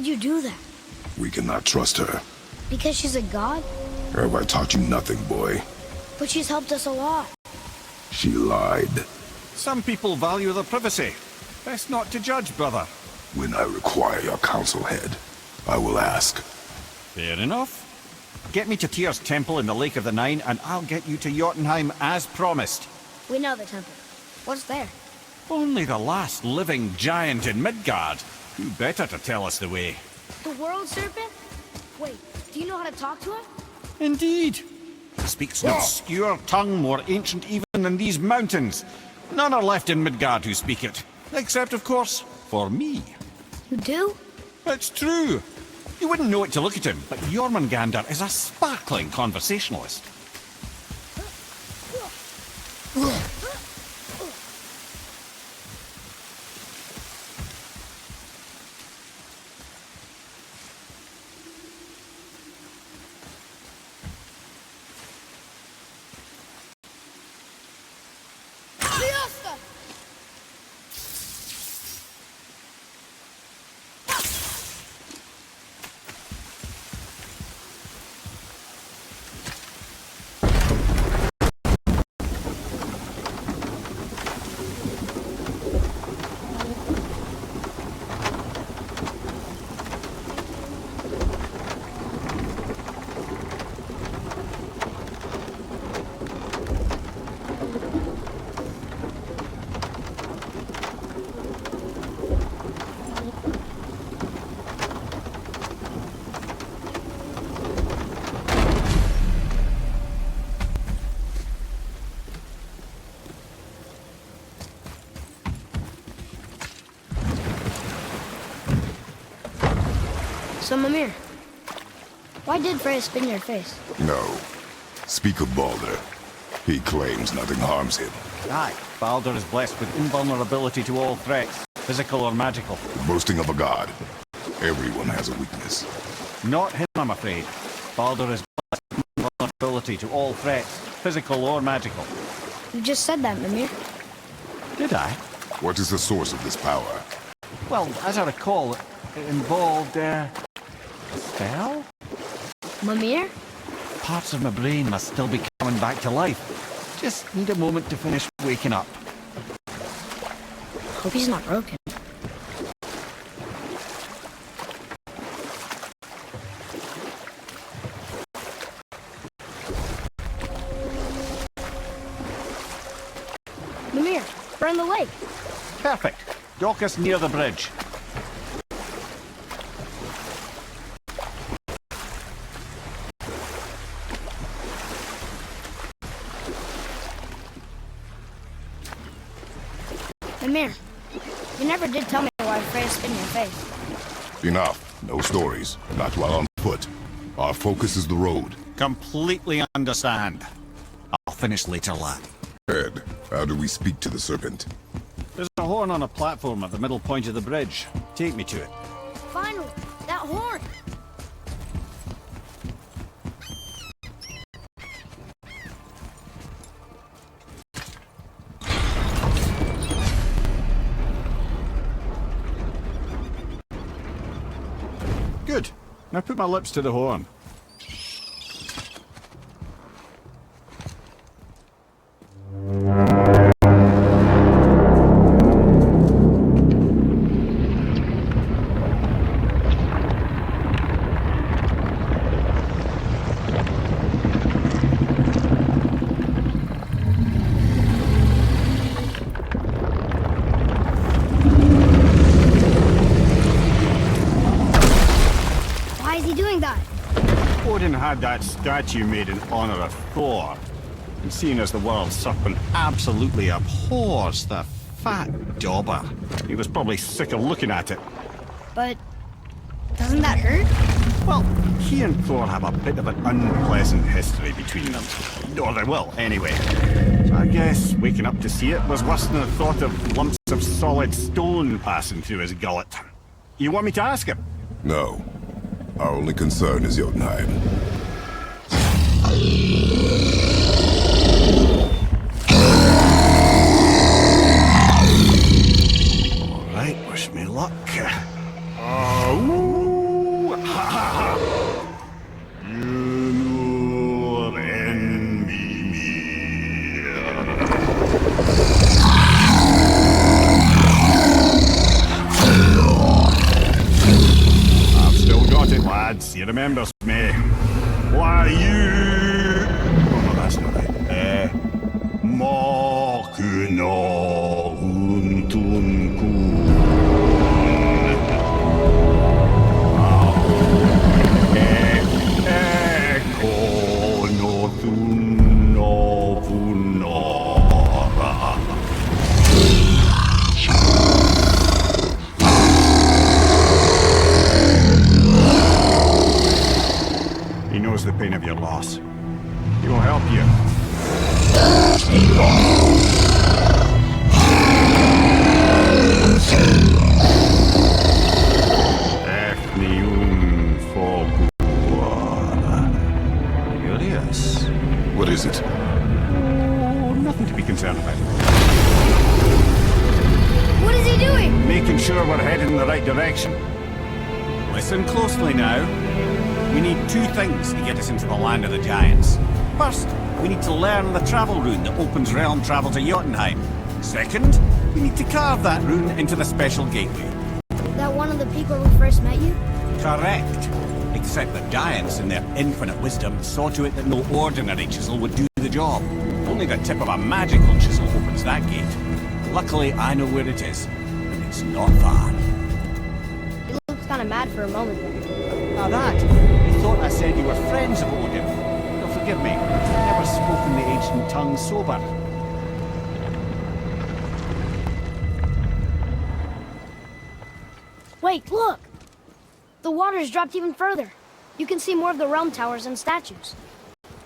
did you do that? We cannot trust her. Because she's a god? Have I taught you nothing, boy? But she's helped us a lot. She lied. Some people value their privacy. Best not to judge, brother. When I require your council head, I will ask. Fair enough. Get me to Tyr's temple in the Lake of the Nine, and I'll get you to Jotunheim as promised. We know the temple. What's there? Only the last living giant in Midgard. Who better to tell us the way? The world serpent? Wait, do you know how to talk to him? Indeed. He speaks an obscure tongue more ancient even than these mountains. None are left in Midgard who speak it. Except, of course, for me. You do? It's true. You wouldn't know it to look at him, but Jormungandr is a sparkling conversationalist. So, Mimir, why did Freya spit in your face? No. Speak of Baldur. He claims nothing harms him. Aye, Baldur is blessed with invulnerability to all threats, physical or magical. Boasting of a god. Everyone has a weakness. Not him, I'm afraid. Baldur is blessed with invulnerability to all threats, physical or magical. You just said that, Mimir. Did I? What is the source of this power? Well, as I recall, it involved, spell? Mimir? Parts of my brain must still be coming back to life. Just need a moment to finish waking up. Hope he's not broken. Mimir, we're in the lake. Perfect. Dock us near the bridge. Mimir, you never did tell me why Freya spit in your face. Enough. No stories. Not while on foot. Our focus is the road. Completely understand. I'll finish later, lad. Ed, how do we speak to the serpent? There's a horn on a platform at the middle point of the bridge. Take me to it. Finally, that horn! Good. Now put my lips to the horn. Why is he doing that? Odin had that statue made in honor of Thor. And seeing as the world serpent absolutely abhors the fat dauber, he was probably sick of looking at it. But doesn't that hurt? Well, he and Thor have a bit of an unpleasant history between them. Or they will, anyway. So I guess waking up to see it was worse than the thought of lumps of solid stone passing through his gullet. You want me to ask him? No. Our only concern is Jotunheim. All right, wish me luck. Oh. lads. He remembers me. Why you... Oh, no, that's not it. Mokuno Untunku. Eko no Thuno Funora. He knows the pain of your loss. He will help you. Curious. What is it? Oh, nothing to be concerned about. What is he doing? Making sure we're heading in the right direction. Listen closely now. We need two things to get us into the land of the giants. First, we need to learn the travel rune that opens realm travel to Jotunheim. Second, we need to carve that rune into the special gateway. That one of the peak where we first met you? Correct. Except the giants, in their infinite wisdom, saw to it that no ordinary chisel would do the job. Only the tip of a magical chisel opens that gate. Luckily, I know where it is, and it's not far. He looked kind of mad for a moment there. Now that, you thought I said you were friends of Odin. Now forgive me, I've never spoken the ancient tongue sober. Wait, look! The water's dropped even further. You can see more of the realm towers and statues.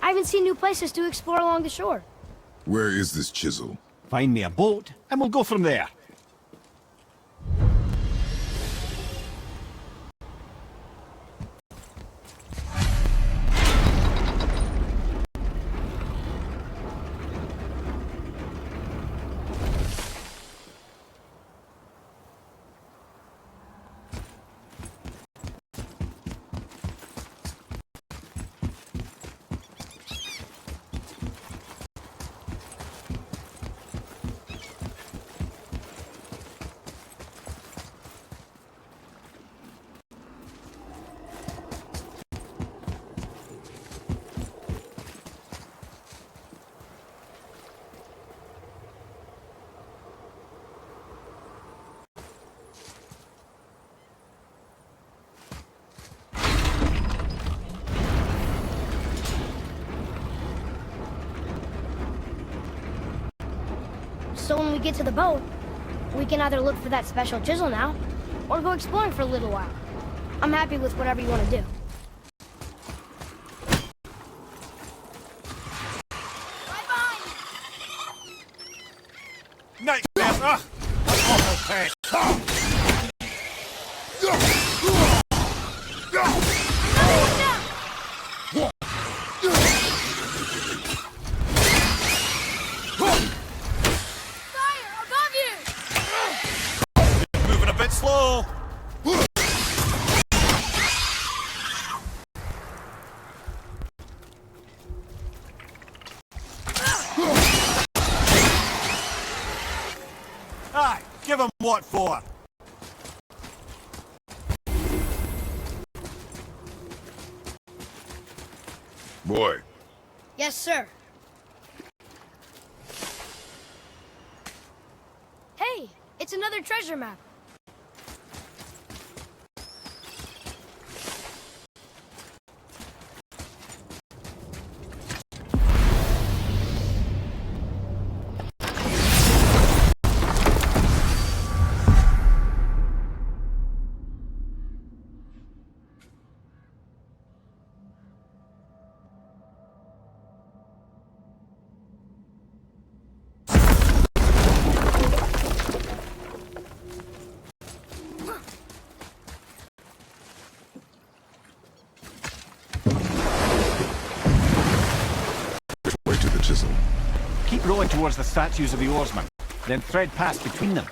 I even see new places to explore along the shore. Where is this chisel? Find me a boat, and we'll go from there. So when we get to the boat, we can either look for that special chisel now, or go exploring for a little while. I'm happy with whatever you want to do. Right behind you! Nightmare! Awful pest! Moving a bit slow! Aye, give him what for? Boy, Yes, sir. Hey, it's another treasure map. way to the chisel. Keep rowing towards the statues of the oarsmen, then thread past between them.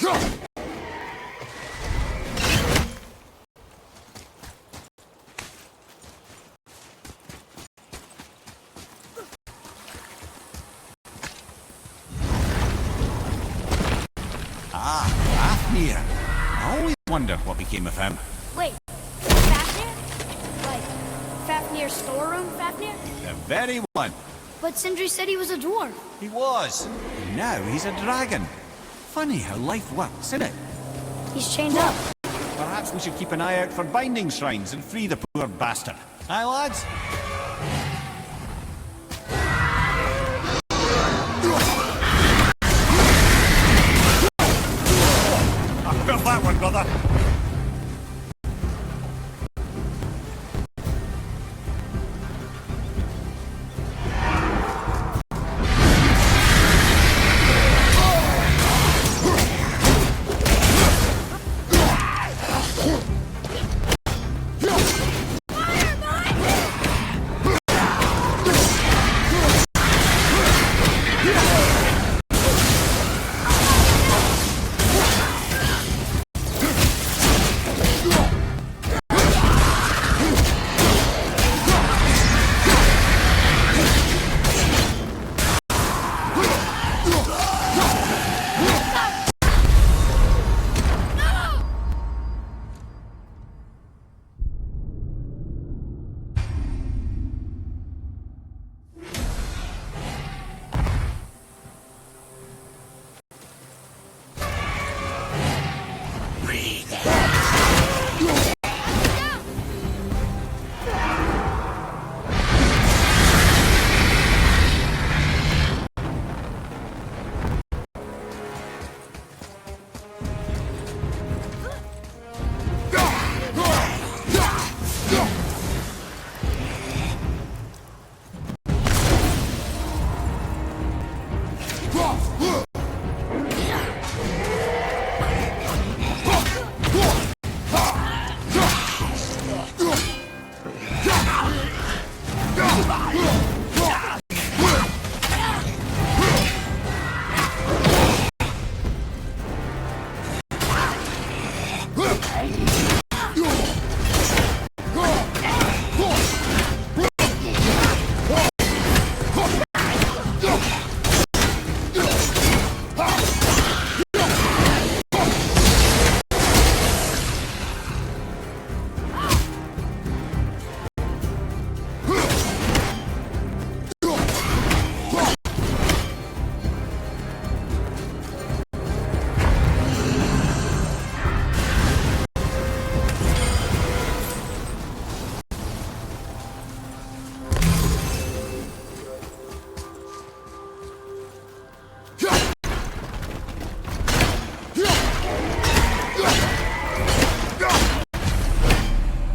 Ah, Fafnir. I always wondered what became of him. Wait, Fafnir? Like, Fafnir's storeroom Fafnir? The very one. But Sindri said he was a dwarf. He was. And now he's a dragon. Funny how life works, isn't it? He's chained up. Perhaps we should keep an eye out for binding shrines and free the poor bastard. Aye, lads? I felt that one, brother.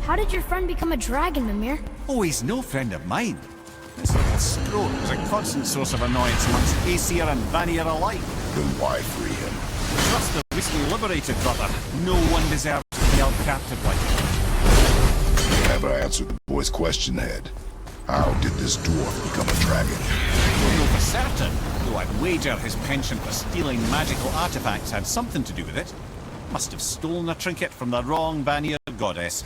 How did your friend become a dragon, Mimir? Oh, he's no friend of mine. This little scrote was a constant source of annoyance amongst Aesir and Vanir alike. Then why free him? Trust the recently liberated, brother. No one deserves to be held captive like him. You never answered the boy's question, Head. How did this dwarf become a dragon? I don't know for certain, though I'd wager his penchant for stealing magical artifacts had something to do with it. Must have stolen a trinket from the wrong Vanir goddess.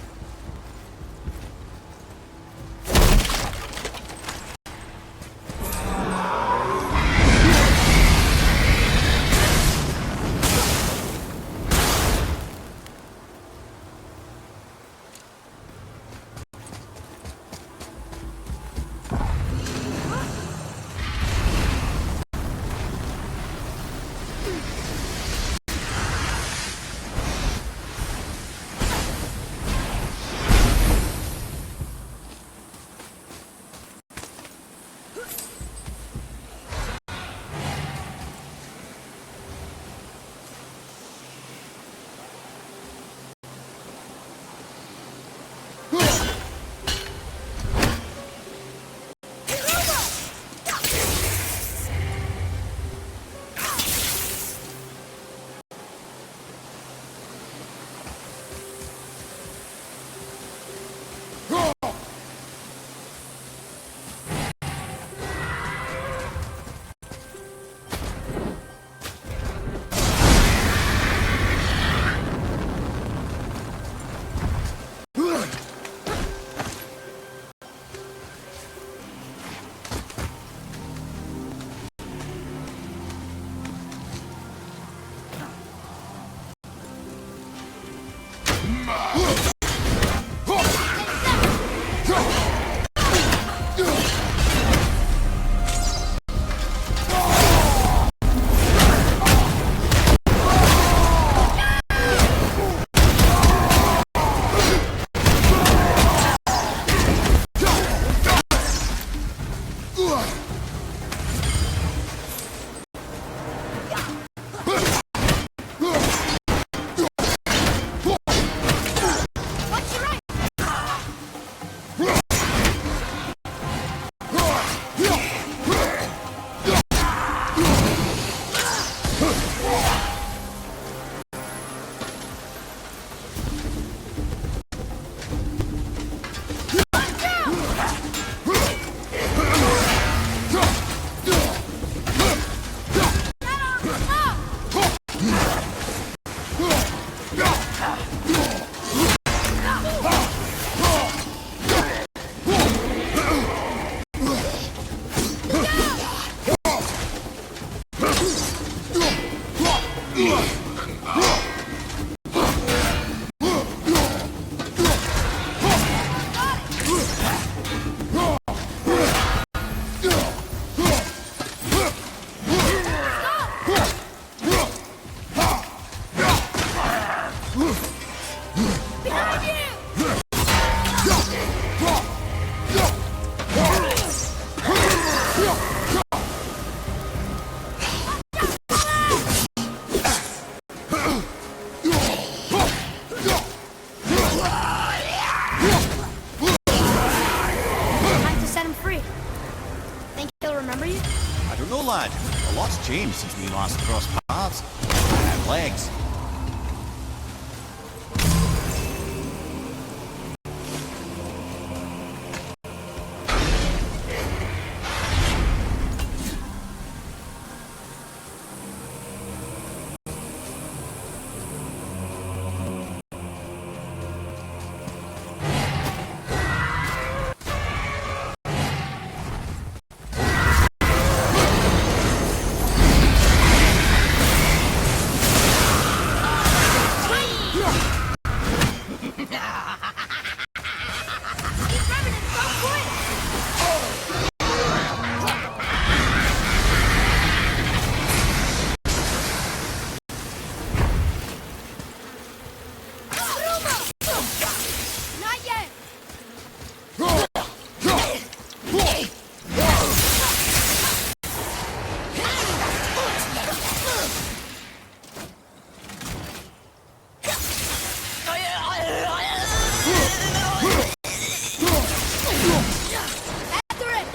lad. A lot's changed since we last crossed paths. And legs. Not yet! After it!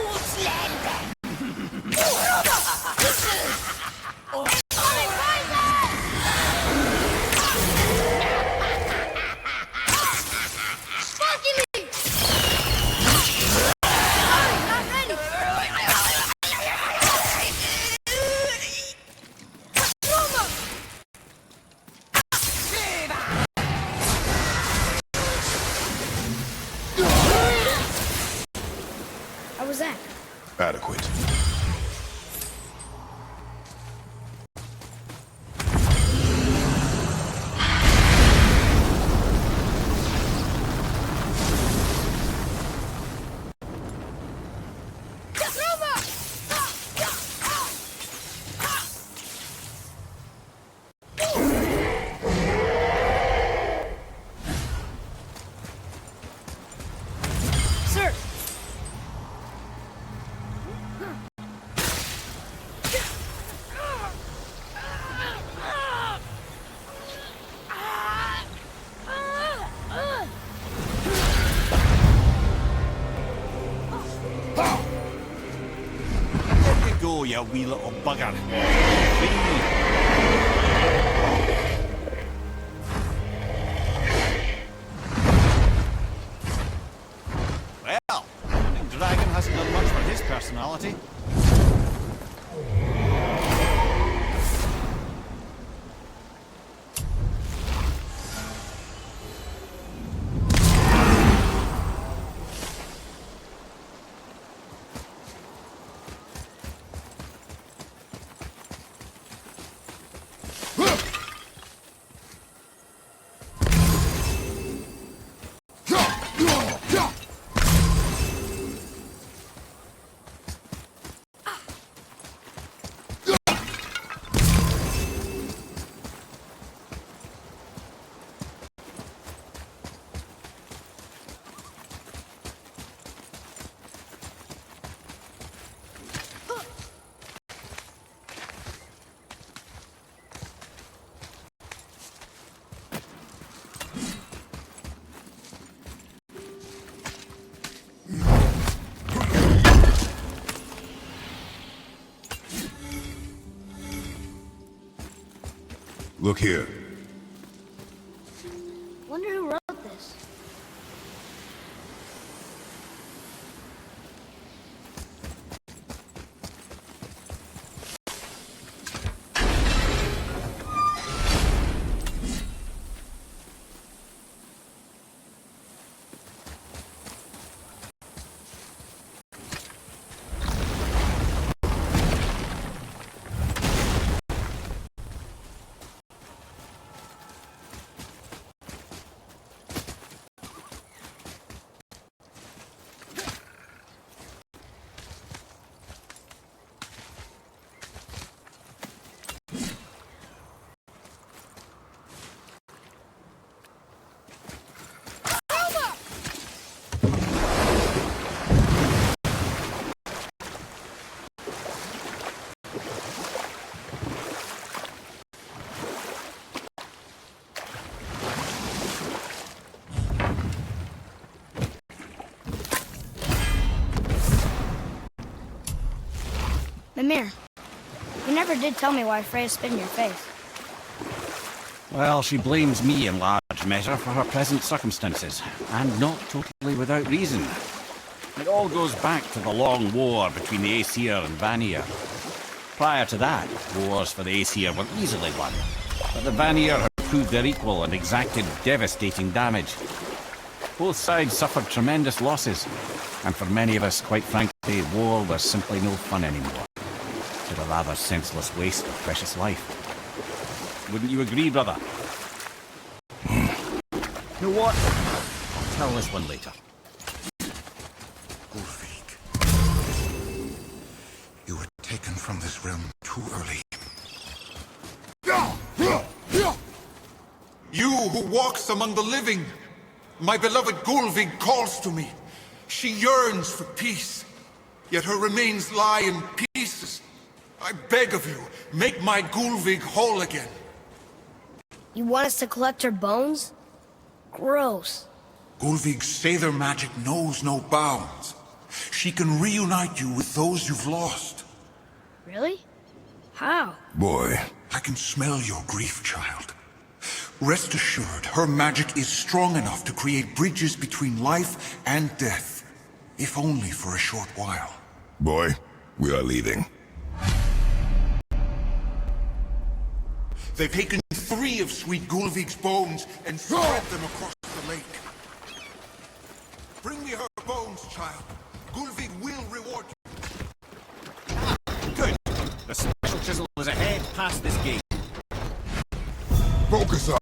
Sparky me! Not ready! Roma! How was that? Adequate. Sir! There you go, you wee little bugger. Free. Well, Hunting Dragon hasn't done much for his personality. Look here. Wonder who wrote this. Mimir, You never did tell me why Freya spit in your face. Well, she blames me in large measure for her present circumstances, and not totally without reason. It all goes back to the long war between the Aesir and Vanir. Prior to that, wars for the Aesir were easily won, but the Vanir had proved their equal and exacted devastating damage. Both sides suffered tremendous losses, and for many of us, quite frankly, war was simply no fun anymore. It was a rather senseless waste of precious life. Wouldn't you agree, brother? You know what? I'll tell this one later. Ulfric, you were taken from this realm too early. You who walks among the living, my beloved Gullveig calls to me. She yearns for peace, yet her remains lie in pieces. I beg of you, make my Gullveig whole again. You want us to collect her bones? Gross. Gullveig's Seidr magic knows no bounds. She can reunite you with those you've lost. Really? How? Boy, I can smell your grief, child. Rest assured, her magic is strong enough to create bridges between life and death, if only for a short while. boy, we are leaving. They've taken 3 of sweet Gullveig's bones and spread them across the lake. Bring me her bones, child. Gullveig will reward you. Good. The special chisel is ahead past this gate. Focus up.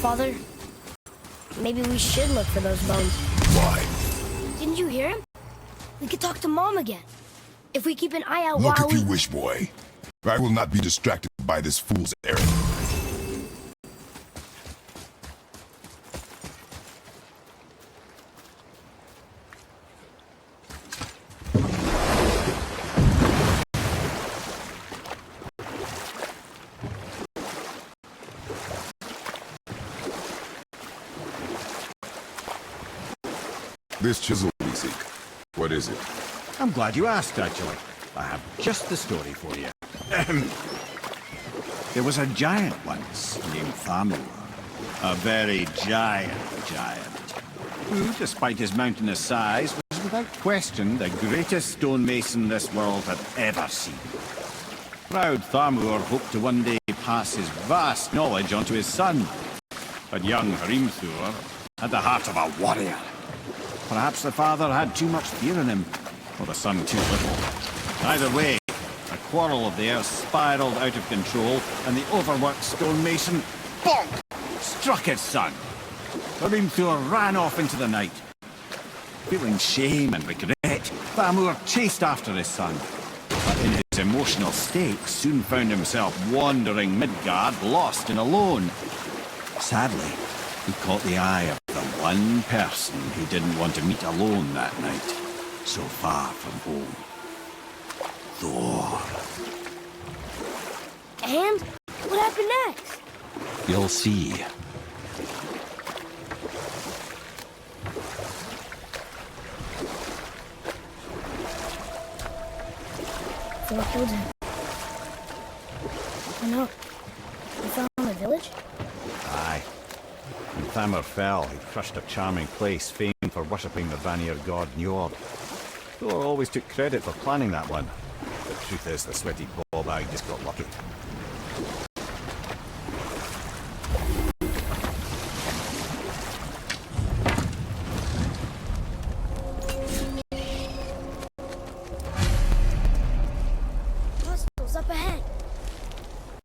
Father, maybe we should look for those bones. Why? Didn't you hear him? We could talk to Mom again. If we keep an eye out Look while if you wish, boy. I will not be distracted by this fool's errand. This chisel we seek, what is it? I'm glad you asked, actually. I have just the story for you. There was a giant once named Thamur. A very giant, who, despite his mountainous size, was without question the greatest stonemason this world had ever seen. Proud Thamur hoped to one day pass his vast knowledge onto his son. But young Hrimthur had the heart of a warrior. Perhaps the father had too much fear in him, or the son too little. Either way, a quarrel of theirs spiraled out of control, and the overworked stonemason, bonk, struck his son. Hrimthur ran off into the night. Feeling shame and regret, Thamur chased after his son, but in his emotional state soon found himself wandering Midgard, lost and alone. Sadly, he caught the eye of the one person he didn't want to meet alone that night, so far from home. Thor. And what happened next? You'll see. Thor killed him. Oh no. We found the village? Aye. When Thamur fell, he crushed a charming place famed for worshipping the Vanir god Njord. Thor always took credit for planning that one. The truth is, the sweaty ballbag just got lucky.